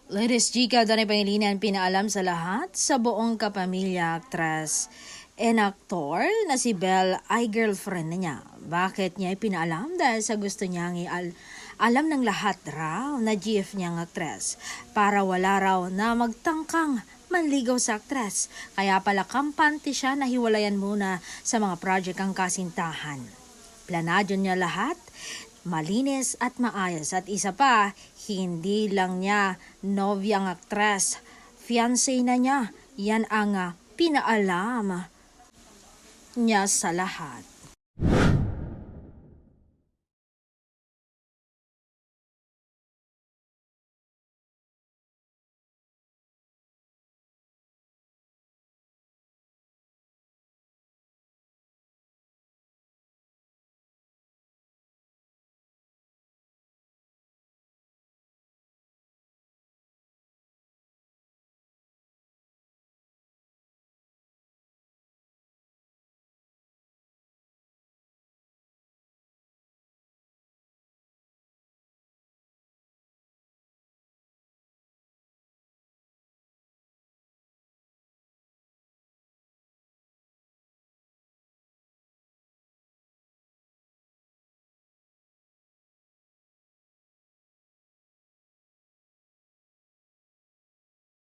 Ladies Chika, Danay Pangilinan, pinaalam sa lahat sa buong kapamilya, actress and actor na si Belle ay girlfriend na niya. Bakit niya pinaalam? Dahil sa gusto niyang alam ng lahat raw na GF niyang actress para wala raw na magtangkang manligaw sa actress. Kaya pala kampante siya na hiwalayan muna sa mga project ang kasintahan. Planado niya lahat, malinis at maayos. At isa pa, hindi lang niya nobyang aktres, fiancé na niya. Yan ang pinaalam niya sa lahat.